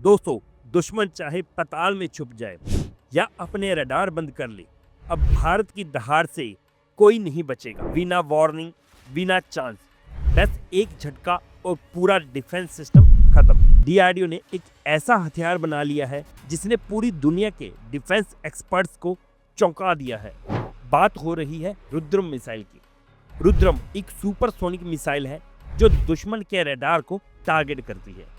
दोस्तों, दुश्मन चाहे पाताल में छुप जाए या अपने रडार बंद कर ले, अब भारत की दहाड़ से कोई नहीं बचेगा। बिना वार्निंग, बिना चांस, बस एक झटका और पूरा डिफेंस सिस्टम खत्म। डीआरडीओ ने एक ऐसा हथियार बना लिया है जिसने पूरी दुनिया के डिफेंस एक्सपर्ट्स को चौंका दिया है। बात हो रही है रुद्रम मिसाइल की। रुद्रम एक सुपरसोनिक मिसाइल है जो दुश्मन के रडार को टारगेट करती है।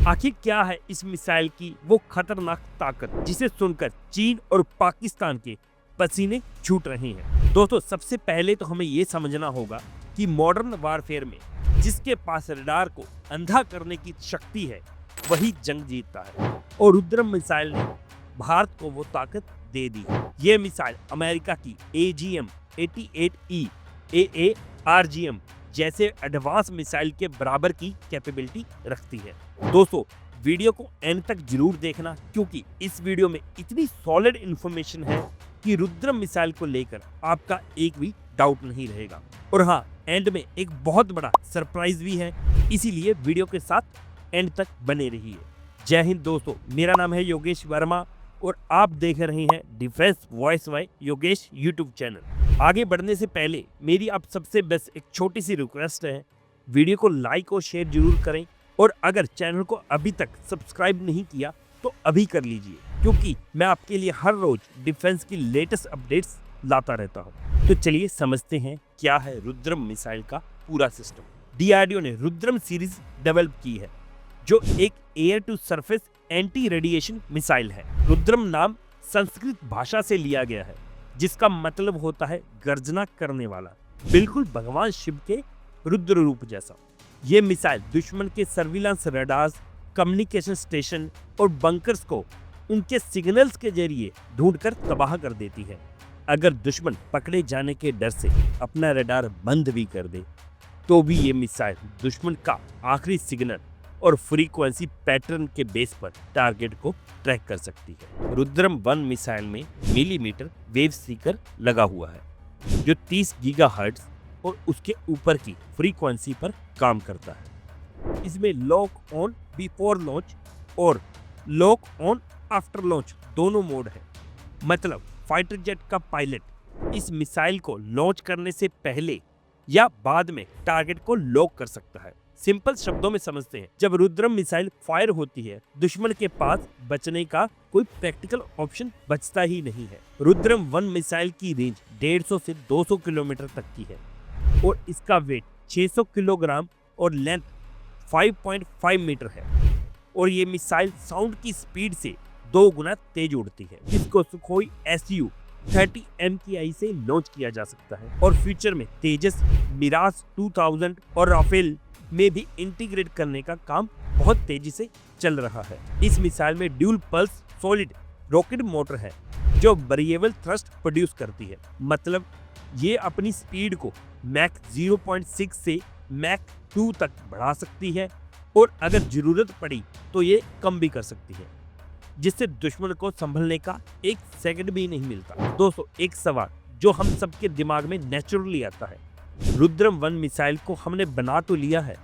आखिर क्या है इस मिसाइल की वो खतरनाक ताकत जिसे सुनकर चीन और पाकिस्तान के पसीने छूट रहे हैं। दोस्तों, सबसे पहले तो हमें ये समझना होगा कि मॉडर्न वारफेयर में जिसके पास रडार को अंधा करने की शक्ति है वही जंग जीतता है, और रुद्रम मिसाइल ने भारत को वो ताकत दे दी है। ये मिसाइल अमेरिका की AGM-88E AARGM जैसे एडवांस मिसाइल के बराबर की कैपेबिलिटी रखती है। दोस्तों, वीडियो को एंड तक जरूर देखना, क्योंकि इस वीडियो में इतनी सॉलिड इंफॉर्मेशन है कि रुद्रम मिसाइल को लेकर आपका एक भी डाउट नहीं रहेगा। और हाँ, एंड में एक बहुत बड़ा सरप्राइज भी है, इसीलिए वीडियो के साथ एंड तक बने रहिए। जय हिंद दोस्तों, मेरा नाम है योगेश वर्मा और आप देख रहे हैं defence voice bye Yogesh YouTube channel. आगे बढ़ने से पहले मेरी आप सबसे बस एक छोटी सी रिक्वेस्ट है, वीडियो को लाइक और शेयर जरूर करें, और अगर चैनल को अभी तक सब्सक्राइब नहीं किया तो अभी कर लीजिए, क्योंकि मैं आपके लिए हर रोज डिफेंस की लेटेस्ट अपडेट्स लाता रहता हूं। तो चलिए समझते हैं क्या है रुद्रम मिसाइल का पूरा सिस्टम। डीआरडीओ ने रुद्रम सीरीज डेवलप की है, जो एक air to surface anti radiation missile है। रुद्रम नाम संस्कृत भाषा से लिया गया है, जिसका मतलब होता है गर्जना करने वाला, बिल्कुल भगवान शिव के रुद्र रूप जैसा। ये मिसाइल दुश्मन के सर्विलांस रडार्स, कम्युनिकेशन स्टेशन और बंकर्स को उनके सिग्नल्स के जरिए ढूंढकर तबाह कर देती है। अगर दुश्मन पकड़े जाने के डर से अपना रडार बंद भी कर दे, तो भी ये मिसाइल दुश्मन का आखिरी सिग्नल और फ्रीक्वेंसी पैटर्न के बेस पर टारगेट को ट्रैक कर सकती है। रुद्रम 1 मिसाइल में मिलीमीटर वेव सीकर लगा हुआ है, जो 30 गीगाहर्ट्ज और उसके ऊपर की फ्रीक्वेंसी पर काम करता है। इसमें लॉक ऑन बिफोर लॉन्च और लॉक ऑन आफ्टर लॉन्च दोनों मोड है। मतलब फाइटर जेट का पायलट इस मिसाइल को लॉन्च करने से पहले या बाद में टारगेट को लॉक कर सकता है। सिंपल शब्दों में समझते हैं, जब रुद्रम मिसाइल फायर होती है, दुश्मन के पास बचने का कोई प्रैक्टिकल ऑप्शन बचता ही नहीं है। रुद्रम 1 मिसाइल की रेंज 150 से 200 किलोमीटर तक की है, और इसका वेट 600 किलोग्राम और लेंथ 5.5 मीटर है। और ये मिसाइल साउंड की स्पीड से 2 गुना तेज उड़ती है। इसको सुखोई Su-30 MKI से लॉन्च किया जा सकता है, और फ्यूचर में तेजस, मिराज 2000 और राफेल में भी इंटीग्रेट करने का काम बहुत तेजी से चल रहा है। इस मिसाइल में dual pulse solid rocket motor है, जो वेरिएबल थ्रस्ट प्रोड्यूस करती है। मतलब ये अपनी स्पीड को मैक 0.6 से मैक 2 तक बढ़ा सकती है, और अगर जरूरत पड़ी तो ये कम भी कर सकती है, जिससे दुश्मन को संभलने का 1 सेकंड भी नहीं मिलता। दोस्तों, एक सवाल जो हम सबके दिमाग में नेचुरली आता है, रुद्रम 1 मिसाइल को हमने बना तो लिया है,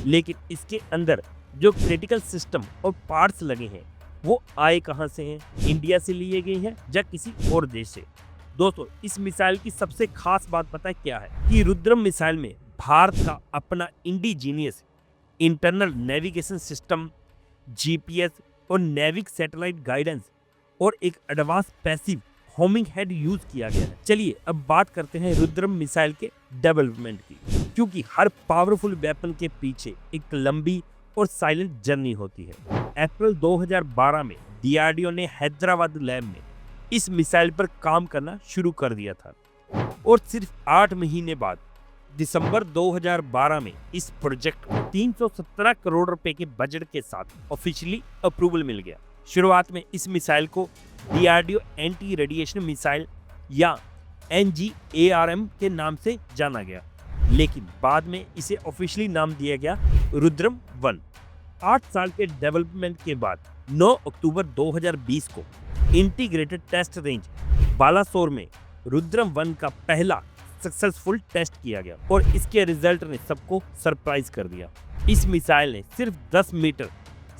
लेकिन इसके अंदर जो क्रिटिकल सिस्टम और पार्ट्स लगे हैं वो आए कहां से हैं? इंडिया से लिए गए हैं या किसी और देश से? दोस्तों, इस मिसाइल की सबसे खास बात पता है क्या है? कि रुद्रम मिसाइल में भारत का अपना indigenous internal navigation system, GPS और नेविक सैटेलाइट गाइडेंस और एक advance passive homing head use किया गया है। चलिए अब बात करते हैं रुद्रम मिसाइल के डेवलपमेंट की, क्योंकि हर पावरफुल वेपन के पीछे एक लंबी और साइलेंट जर्नी होती है। अप्रैल 2012 में डीआरडीओ ने हैदराबाद लैब में इस मिसाइल पर काम करना शुरू कर दिया था, और सिर्फ 8 महीने बाद दिसंबर 2012 में इस प्रोजेक्ट को 317 करोड़ रुपए के बजट के साथ ऑफिशियली अप्रूवल मिल गया। शुरुआत में इस मिसाइल को डीआरडीओ एंटी रेडिएशन मिसाइल या NGARM के नाम से जाना गया, लेकिन बाद में इसे ऑफिशियली नाम दिया गया रुद्रम 1। 8 साल के डेवलपमेंट के बाद 9 अक्टूबर 2020 को इंटीग्रेटेड टेस्ट रेंज बालासोर में रुद्रम 1 का पहला सक्सेसफुल टेस्ट किया गया, और इसके रिजल्ट ने सबको सरप्राइज कर दिया। इस मिसाइल ने सिर्फ 10 मीटर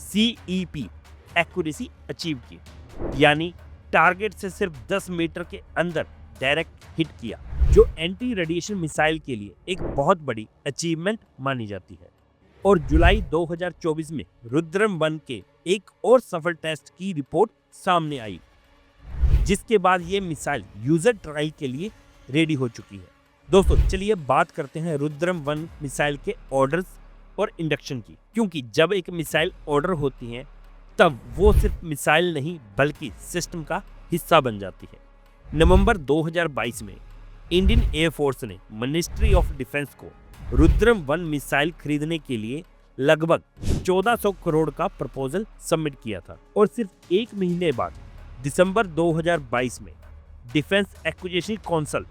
CEP एक्यूरेसी अचीव की, यानी टारगेट से सिर्फ 10 मीटर के अंदर डायरेक्ट हिट किया, जो एंटी रेडिएशन मिसाइल के लिए एक बहुत बड़ी अचीवमेंट मानी जाती है। और जुलाई 2024 में रुद्रम 1 के एक और सफल टेस्ट की रिपोर्ट सामने आई, जिसके बाद ये मिसाइल यूजर ट्रायल के लिए रेडी हो चुकी है। दोस्तों चलिए बात करते हैं रुद्रम 1 मिसाइल के ऑर्डर्स और इंडक्शन की, क्योंकि जब एक मिसाइल ऑर्डर होती है तब वो सिर्फ मिसाइल नहीं बल्कि सिस्टम का हिस्सा बन जाती है। नवंबर 2022 में इंडियन एयरफोर्स ने मिनिस्ट्री ऑफ डिफेंस को रुद्रम 1 मिसाइल खरीदने के लिए लगभग 1400 करोड़ का प्रपोजल सबमिट किया था, और सिर्फ एक महीने बाद दिसंबर 2022 में डिफेंस एक्विजिशन काउंसिल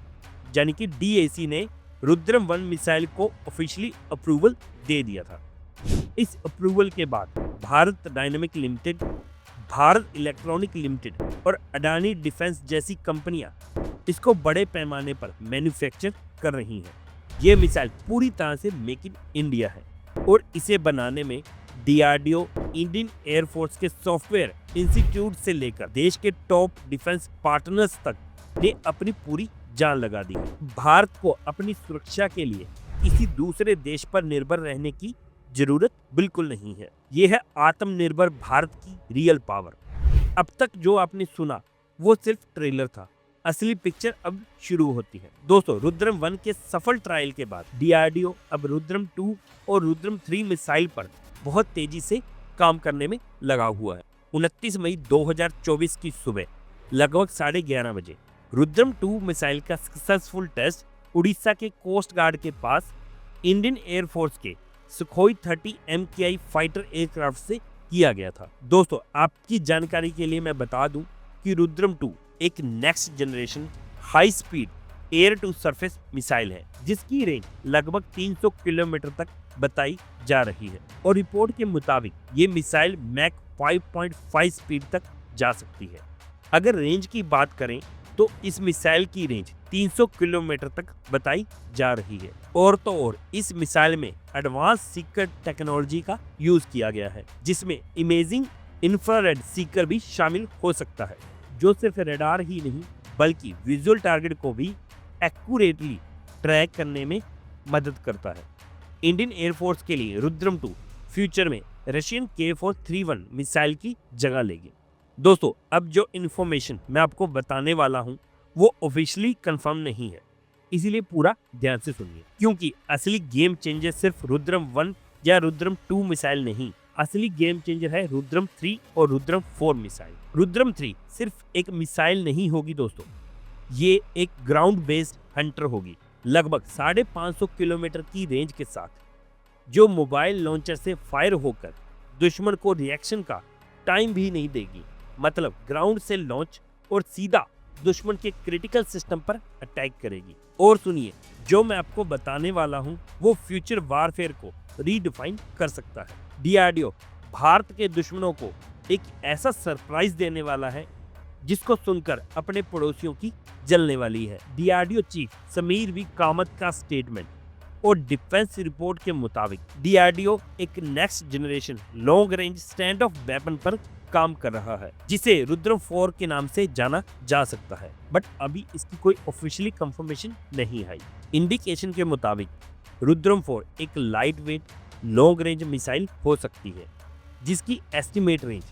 यानी कि DAC ने रुद्रम 1 मिसाइल को ऑफिशियली अप्रूवल दे दिया था। इस अप्रूवल के बाद Bharat dynamic limited, Bharat electronic limited और अडानी डिफेंस जैसी कंपनियां इसको बड़े पैमाने पर मैन्युफैक्चर कर रही हैं। ये मिसाइल पूरी तरह से मेक इन इंडिया है, और इसे बनाने में DRDO, इंडियन एयरफोर्स के सॉफ्टवेयर इंस्टीट्यूट से लेकर देश के टॉप डिफेंस पार्टनर्स तक ने अपनी पूरी जान लगा दी। भारत को अपनी सुरक्षा के लिए किसी दूसरे देश पर निर्भर रहने की जरूरत बिल्कुल नहीं है। यह है आत्मनिर्भर भारत की रियल पावर। अब तक जो आपने सुना वो सिर्फ ट्रेलर था, असली पिक्चर अब शुरू होती है। दोस्तों रुद्रम 1 के सफल ट्रायल के बाद DRDO अब रुद्रम 2 और रुद्रम 3 मिसाइल पर बहुत तेजी से काम करने में लगा हुआ है। 29 मई 2024 की सुबह लगभग 11:30 बजे रुद्रम 2 मिसाइल का सक्सेसफुल टेस्ट उड़ीसा के कोस्ट गार्ड के पास इंडियन एयरफोर्स के सुखोई 30 MKI फाइटर एयरक्राफ्ट से किया गया था। दोस्तों आपकी जानकारी के लिए मैं बता दूं कि रुद्रम 2 एक next generation high speed air to surface missile है, जिसकी रेंज लगभग 300 किलोमीटर तक बताई जा रही है, और रिपोर्ट के मुताबिक ये मिसाइल मैक 5.5 स्पीड तक जा सकती है। अगर रेंज की बात करें तो इस मिसाइल की रेंज 300 किलोमीटर तक बताई जा रही है, और तो और इस मिसाइल में एडवांस सीकर टेक्नोलॉजी का यूज किया गया है, जिसमें इमेजिंग इंफ्रारेड सीकर भी शामिल हो सकता है, जो सिर्फ रडार ही नहीं बल्कि विजुअल टारगेट को भी एक्यूरेटली ट्रैक करने में मदद करता है। इंडियन एयरफोर्स के लिए रुद्रम 2 फ्यूचर में रशियन K431 मिसाइल की जगह लेगी। दोस्तों अब जो इन्फॉर्मेशन मैं आपको बताने वाला हूं वो ऑफिशियली कंफर्म नहीं है, इसीलिए पूरा ध्यान से सुनिए, क्योंकि असली गेम चेंजर सिर्फ रुद्रम 1 या रुद्रम 2 मिसाइल नहीं, असली गेम चेंजर है रुद्रम 3 और रुद्रम 4 मिसाइल। रुद्रम 3 सिर्फ एक मिसाइल नहीं होगी दोस्तों, ये एक ग्राउंड बेस्ड हंटर होगी, लगभग 550 किलोमीटर की रेंज के साथ, जो मोबाइल लॉन्चर से फायर होकर दुश्मन को रिएक्शन का टाइम भी नहीं देगी। मतलब ग्राउंड से लॉन्च और सीधा दुश्मन के क्रिटिकल सिस्टम पर अटैक करेगी। और सुनिए, जो मैं आपको बताने वाला हूं वो फ्यूचर वारफेयर को रीडिफाइन कर सकता है। DRDO भारत के दुश्मनों को एक ऐसा सरप्राइज देने वाला है जिसको सुनकर अपने पड़ोसियों की जलने वाली है। DRDO chief Sameer V Kamat का स्टेटमेंट और डिफेंस रिपोर्ट के मुताबिक DRDO एक next generation long range stand off weapon पर काम कर रहा है, जिसे रुद्रम 4 के नाम से जाना जा सकता है, बट अभी इसकी कोई ऑफिशियली कंफर्मेशन नहीं आई। इंडिकेशन के मुताबिक रुद्रम 4 एक light weight long range missile हो सकती है, जिसकी एस्टिमेट रेंज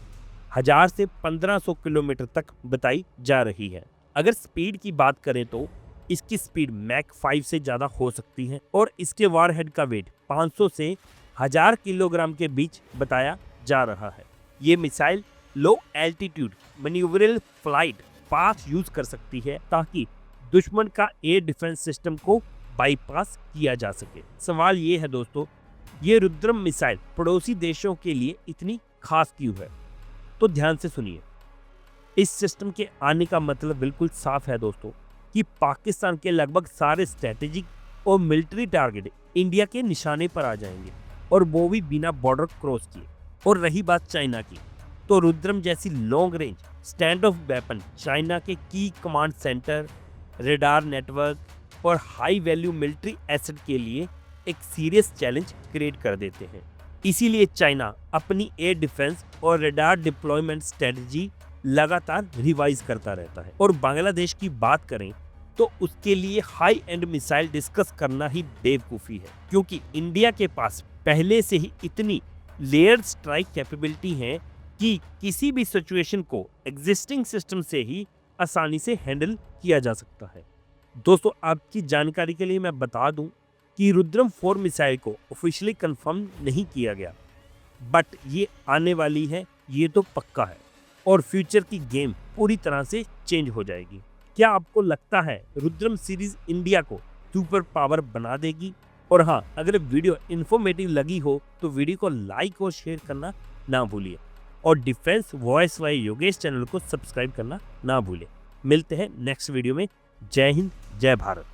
1000 से 1500 किलोमीटर तक बताई जा रही है। अगर स्पीड की बात करें तो इसकी स्पीड मैक 5 से ज़्यादा हो सकती है, और इसके वारहेड का वेट 500 से 1000 किलोग्राम के बीच बताया जा रहा है। ये missile low altitude manoeuvral flight path use कर सकती है, ताकि दुश्मन का एयर डिफेंस सिस्टम को बाईपास किया जा सके। सवाल ये है दोस्तों, ये रुद्रम मिसाइल पड़ोसी देशों के लिए इतनी खास क्यों है? तो ध्यान से सुनिए। इस सिस्टम के आने का मतलब बिल्कुल साफ है दोस्तों, कि पाकिस्तान के लगभग सारे स्ट्रेटेजिक और मिलिट्री टारगेट इंडिया के निशाने पर आ जाएंगे, और वो भी बिना बॉर्डर क्रॉस किए। और रही बात चाइना की, तो रुद्रम जैसी long range stand off weapon China के की कमांड सेंटर, रेडार नेटवर्क और हाई वैल्यू मिलिट्री एसेट के लिए एक सीरियस चैलेंज क्रिएट कर देते हैं। इसीलिए चाइना अपनी एयर डिफेंस और रडार डिप्लॉयमेंट स्ट्रेटजी लगातार रिवाइज करता रहता है। और बांग्लादेश की बात करें तो उसके लिए हाई एंड मिसाइल डिस्कस करना ही बेवकूफ़ी है, क्योंकि इंडिया के पास पहले से ही इतनी लेयर्ड स्ट्राइक कैपेबिलिटी है कि किसी भी सिचुएशन को एग्जिस्टिंग सिस्टम से ही आसानी से हैंडल किया जा सकता है। दोस्तों, आपकी जानकारी के लिए मैं बता दूं कि रुद्रम 4 मिसाइल को ऑफिशियली कंफर्म नहीं किया गया, बट ये आने वाली है, ये तो पक्का है, और फ्यूचर की गेम पूरी तरह से चेंज हो जाएगी। क्या आपको लगता है रुद्रम सीरीज इंडिया को सुपर पावर बना देगी? और हाँ, अगर वीडियो इन्फॉर्मेटिव लगी हो तो वीडियो को लाइक और शेयर करना ना भूलिए, और defence voice bye Yogesh channel को सब्सक्राइब करना ना भूलें। मिलते हैं नेक्स्ट वीडियो में। जय हिंद, जय भारत।